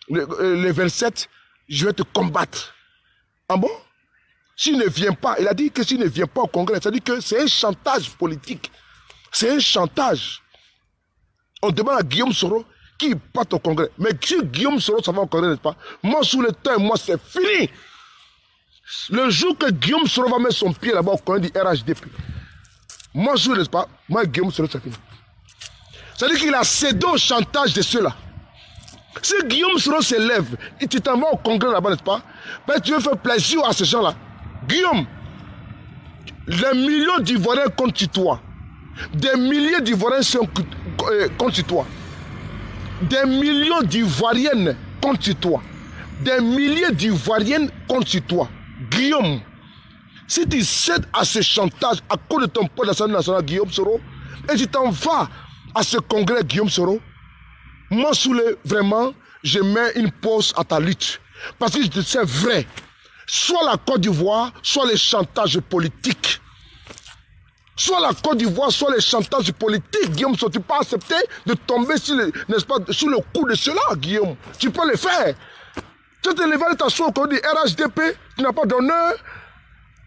les 27, je vais te combattre. Ah bon? S'il ne vient pas, il a dit que s'il ne vient pas au congrès, c'est-à-dire que c'est un chantage politique. C'est un chantage. On demande à Guillaume Soro qui parte au congrès. Mais si Guillaume Soro ça va au congrès, n'est-ce pas? Moi, sous le temps, moi, c'est fini. Le jour que Guillaume Soro va mettre son pied là-bas au congrès du RHDP, moi, je n'est-ce pas? Moi, Guillaume Soro, c'est fini. C'est-à-dire qu'il a cédé au chantage de ceux-là. Si Guillaume Soro se lève et tu t'en vas au congrès là-bas, n'est-ce pas? Ben, tu veux faire plaisir à ces gens-là. Guillaume, les millions d'Ivoiriens contre toi. Des milliers d'Ivoiriens sont contre toi. Des millions d'Ivoiriennes contre toi. Des milliers d'Ivoiriennes contre toi. Guillaume, si tu cèdes à ce chantage à cause de ton poids de l'Assemblée nationale, Guillaume Soro, et tu t'en vas à ce congrès, Guillaume Soro, moi, vraiment, je mets une pause à ta lutte. Parce que je te sais vrai. Soit la Côte d'Ivoire, soit les chantages politiques. Soit la Côte d'Ivoire, soit les chantages politiques. Guillaume, tu ne peux pas accepter de tomber sur le coup de cela, Guillaume. Tu peux le faire. Tu te lever à t'asseoir au côté du RHDP, tu n'as pas d'honneur,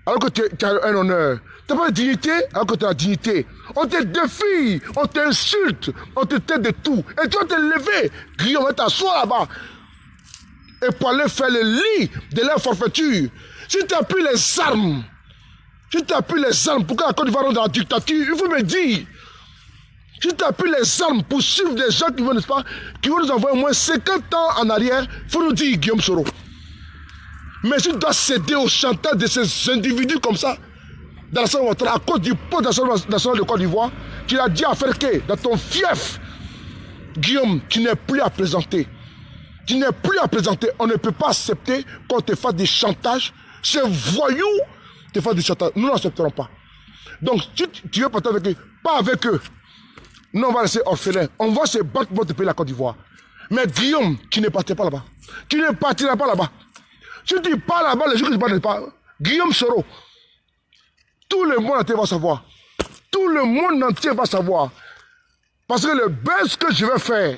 alors que tu as un honneur. Tu n'as pas de dignité, alors que tu as la dignité. On te défie, on t'insulte, on te tait de tout. Et tu vas te lever, Guillaume, va t'asseoir là-bas. Et pour aller faire le lit de leur forfaiture. Si tu appuies les armes, pour que la Côte d'Ivoire rentre dans la dictature, il faut me dire. Si tu appuies les armes pour suivre des gens qui vont, n'est-ce pas, qui vont nous envoyer au moins 50 ans en arrière, il faut nous dire, Guillaume Soro. Mais si tu dois céder au chantage de ces individus comme ça, dans la à cause du pont national de Côte d'Ivoire, tu as dit à faire que dans ton fief, Guillaume, tu n'es plus à présenter. Tu n'es plus à présenter. On ne peut pas accepter qu'on te fasse des chantages. Ces voyous te fassent des chantages. Nous n'accepterons pas. Donc, si tu veux partir avec eux, pas avec eux. Nous, on va rester orphelins. On va se battre pour te payer la Côte d'Ivoire. Mais Guillaume, tu ne partiras pas là-bas. Tu ne partiras pas là-bas. Si tu pars là-bas, les gens qui ne partent pas, Guillaume Soro, tout le monde entier va savoir. Tout le monde entier va savoir. Parce que le buzz que je vais faire,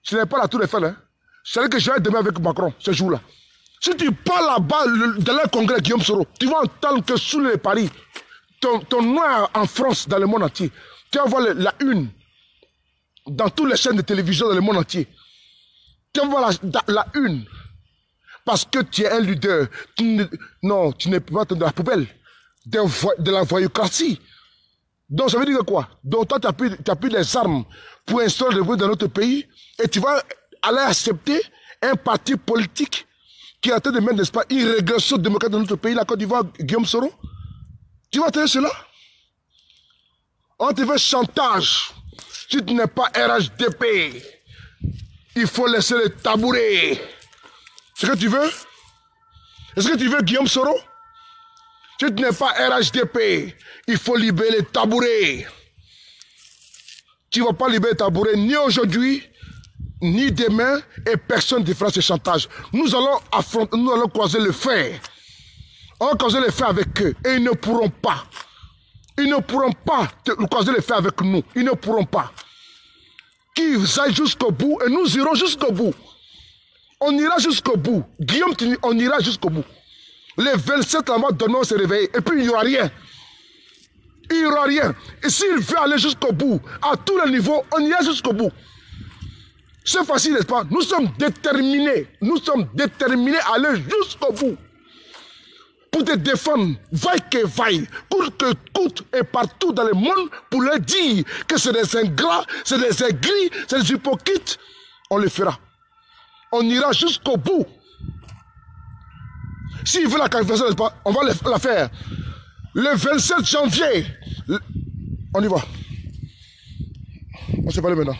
ce n'est pas la Tour Eiffel. Hein. C'est que je vais demain avec Macron, ce jour-là. Si tu pars là-bas dans le congrès Guillaume Soro, tu vas entendre que sous les paris, ton nom en France, dans le monde entier, tu vas voir la une dans toutes les chaînes de télévision dans le monde entier. Tu vas voir la une. Parce que tu es un leader. Non, tu n'es pas dans la poubelle de la voyoucratie. Donc ça veut dire quoi? Donc toi, tu as pris les armes pour instaurer le bruit dans notre pays et tu vas aller accepter un parti politique qui est en train de mettre, n'est-ce pas, une régression démocratique dans notre pays, la Côte d'Ivoire, Guillaume Soro. Tu vas entendre cela? On te fait chantage. Si tu n'es pas RHDP, il faut laisser le tabouret. C'est ce que tu veux? Est-ce que tu veux Guillaume Soro? Si tu n'es pas RHDP, il faut libérer les tabourets. Tu ne vas pas libérer les tabourets ni aujourd'hui, ni demain, et personne ne fera ce chantage. Nous allons affronter, nous allons croiser le fer. On va croiser le fer avec eux, et ils ne pourront pas. Ils ne pourront pas croiser le fer avec nous. Ils ne pourront pas. Qu'ils aillent jusqu'au bout, et nous irons jusqu'au bout. On ira jusqu'au bout. Guillaume, on ira jusqu'au bout. Les 27 là-bas, demain, on se réveille. Et puis, il n'y aura rien. Il n'y aura rien. Et s'il veut aller jusqu'au bout, à tous les niveaux, on ira jusqu'au bout. C'est facile, n'est-ce pas? Nous sommes déterminés. Nous sommes déterminés à aller jusqu'au bout. Pour te défendre, vaille que vaille, coûte que coûte, et partout dans le monde, pour leur dire que c'est des ingrats, c'est des aigris, c'est des hypocrites, on le fera. On ira jusqu'au bout. S'il veut la qualification, n'est-ce pas, on va la faire. Le 27 janvier, on y va. On s'est parlé maintenant.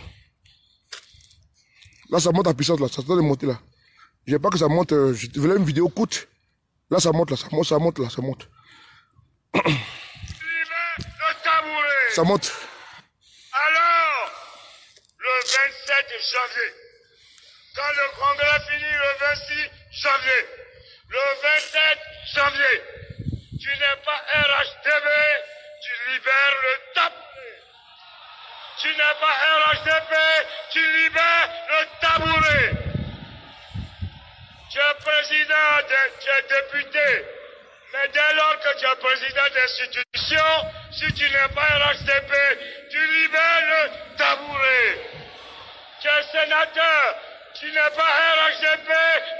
Là, ça monte en puissance, là. Ça doit monter, là. Je ne veux pas que ça monte. Je voulais une vidéo courte. Là, ça monte, là. Ça monte, là. Ça monte. Ça monte. Alors, le 27 janvier, quand le congrès finit le 26 janvier, le 27 janvier, tu n'es pas RHDP, tu libères le tabouret. Tu n'es pas RHDP, tu libères le tabouret. Tu es président, tu es député, mais dès lors que tu es président d'institution, si tu n'es pas RHDP, tu libères le tabouret. Tu es sénateur, tu n'es pas RHDP,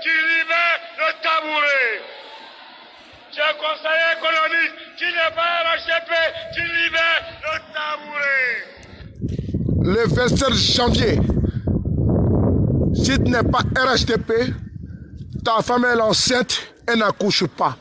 tu libères le tabouret. Tu es conseiller économique, tu n'es pas RHDP, tu libères le tabouret. Le 27 janvier, si tu n'es pas RHDP, ta femme est enceinte, elle n'accouche pas.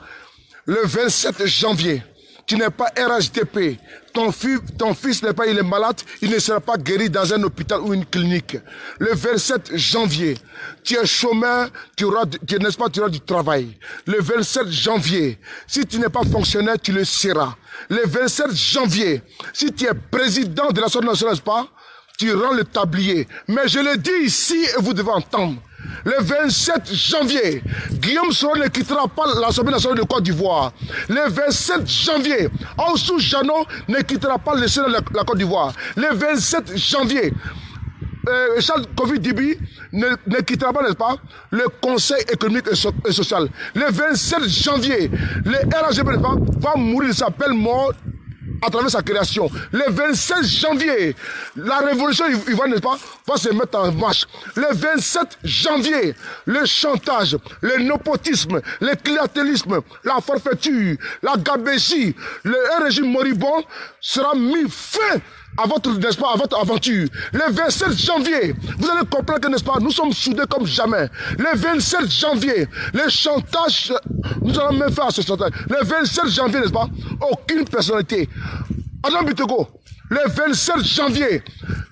Le 27 janvier, tu n'es pas RHDP, ton fils n'est pas, il est malade, il ne sera pas guéri dans un hôpital ou une clinique. Le 27 janvier, tu es chômeur, tu auras du travail. Le 27 janvier, si tu n'es pas fonctionnaire, tu le seras. Le 27 janvier, si tu es président de l'Assemblée nationale, n'est-ce pas, tu rends le tablier. Mais je le dis ici et vous devez entendre. Le 27 janvier, Guillaume Soro ne quittera pas l'Assemblée nationale de Côte d'Ivoire. Le 27 janvier, Aoussou Jano ne quittera pas le Sénat de la Côte d'Ivoire. Le 27 janvier, Charles Covid-Dibi ne quittera pas, n'est-ce pas, le Conseil économique et social. Le 27 janvier, le RHDP, n'est-ce pas, va mourir de sa belle mort à travers sa création. Le 27 janvier, la révolution ivoirienne, n'est-ce pas, va se mettre en marche. Le 27 janvier, le chantage, le népotisme, le clientélisme, la forfaiture, la gabégie, un régime moribond sera mis fin à votre, n'est-ce pas, à votre aventure. Le 27 janvier, vous allez comprendre que, n'est-ce pas, nous sommes soudés comme jamais. Le 27 janvier, le chantage, nous allons même faire ce chantage. Le 27 janvier, n'est-ce pas, aucune personnalité. Adam Bitego, le 27 janvier,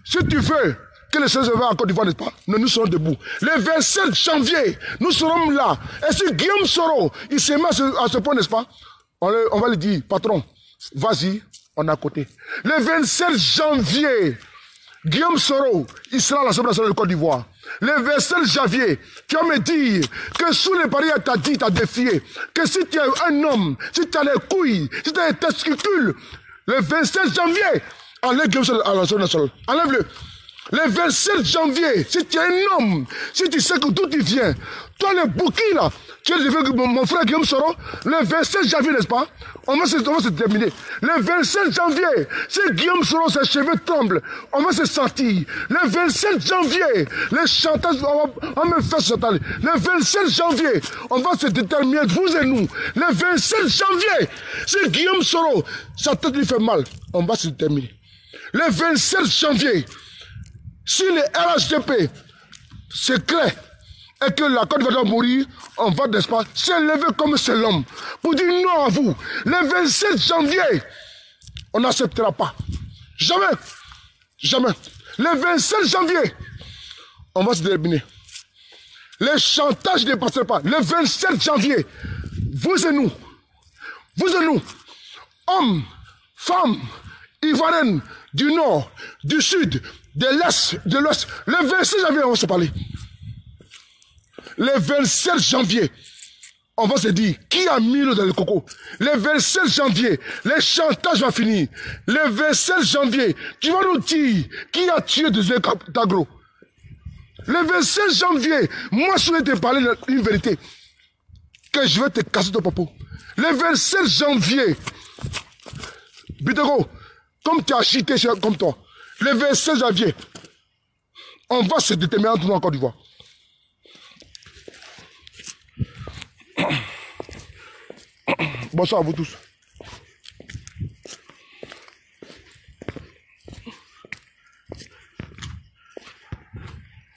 si tu veux que les choses se fassent en Côte d'Ivoire, n'est-ce pas, nous serons debout. Le 27 janvier, nous serons là. Et si Guillaume Soro, il se met à ce point, n'est-ce pas, on va lui dire, patron, vas-y, on est à côté. Le 27 janvier, Guillaume Soro, il sera à l'Assemblée nationale de Côte d'Ivoire. Le 27 janvier, tu vas me dire que sous les barrières, t'as dit, t'as défié, que si tu es un homme, si tu as des couilles, si tu as des testicules, le 27 janvier, enlève Guillaume Soro à l'Assemblée nationale. Enlève-le. Le 27 janvier, si tu es un homme, si tu sais que d'où tu viens, toi le bouquin là, tu es mon frère Guillaume Soro, le 27 janvier, n'est-ce pas? On va se terminer. Le 27 janvier, si Guillaume Soro, ses cheveux tremblent, on va se sentir. Le 27 janvier, les chantages, on me fait chanter. Le 27 janvier, on va se déterminer, vous et nous. Le 27 janvier, si Guillaume Soro, sa tête lui fait mal, on va se déterminer. Le 27 janvier, si le RHDP, c'est clair, et que la Côte va mourir, on va, n'est-ce pas, s'élever comme c'est l'homme, pour dire non à vous. Le 27 janvier, on n'acceptera pas. Jamais. Jamais. Le 27 janvier, on va se déterminer. Les chantages ne passeront pas. Le 27 janvier, vous et nous, hommes, femmes, ivoiriennes, du nord, du sud, de l'est, de l'ouest. Le 27 janvier, on va se parler. Le 27 janvier, on va se dire qui a mis l'eau dans le coco. Le 27 janvier, les chantages vont finir. Le 27 janvier, tu vas nous dire qui a tué des agro. Le 27 janvier, moi je vais te parler d'une vérité. Que je vais te casser ton popo. Le 27 janvier, Bitego, comme tu as cheaté comme toi, le 27 janvier, on va se déterminer entre nous en Côte d'Ivoire. Bonsoir à vous tous.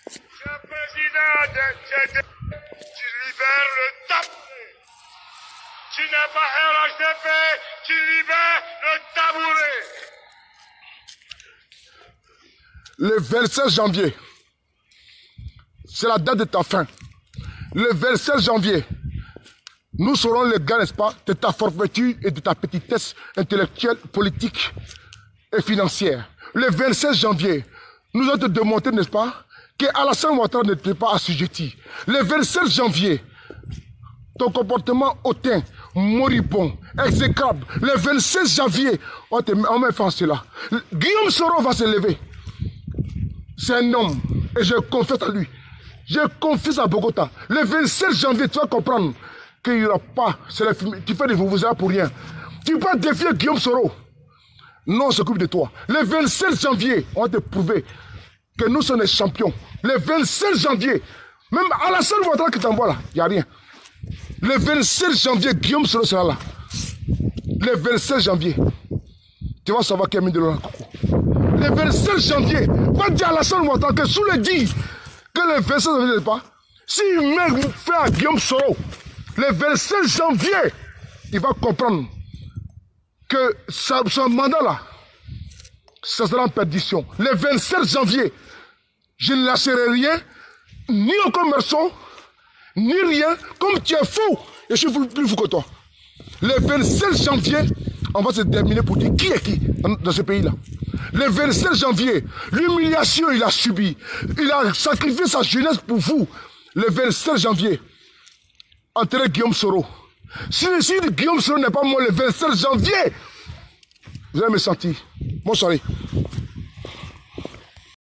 Monsieur le Président, tu libères le tabouret. Tu n'es pas RHDP, tu libères le tabouret. Le 27 janvier, c'est la date de ta fin. Le 27 janvier, nous serons les gars, n'est-ce pas, de ta forfaiture et de ta petitesse intellectuelle, politique et financière. Le 27 janvier, nous allons te démontrer, n'est-ce pas, qu'Alassane Ouattara n'était pas assujetti. Le 27 janvier, ton comportement hautain, moribond, exécrable. Le 27 janvier, on met fin à cela. Guillaume Soro va se lever. C'est un homme et je confesse à lui. Je confesse à Bogota. Le 27 janvier, tu vas comprendre qu'il n'y aura pas. Tu fais des vous pour rien. Tu peux défier Guillaume Soro. Non, on s'occupe de toi. Le 27 janvier, on va te prouver que nous sommes les champions. Le 27 janvier, même Alassane Ouattara qui t'envoie là, il n'y a rien. Le 27 janvier, Guillaume Soro sera là. Le 27 janvier, tu vas savoir qui a mis de l'eau dans le coco. Le 27 janvier, va dire à Alassane Ouattara que sous le dit que le 27 janvier, n'est pas, s'il met fait à Guillaume Soro, le 27 janvier, il va comprendre que son mandat là, ça sera en perdition. Le 27 janvier, je ne lâcherai rien, ni au commerçant, ni rien, comme tu es fou, et je suis plus fou que toi. Le 27 janvier, on va se terminer pour dire qui est qui dans ce pays-là. Le 27 janvier, l'humiliation il a subi, il a sacrifié sa jeunesse pour vous. Le 27 janvier, enterrez Guillaume Soro. Si Guillaume Soro n'est pas mort le 27 janvier, vous allez me sentir. Bonne soirée.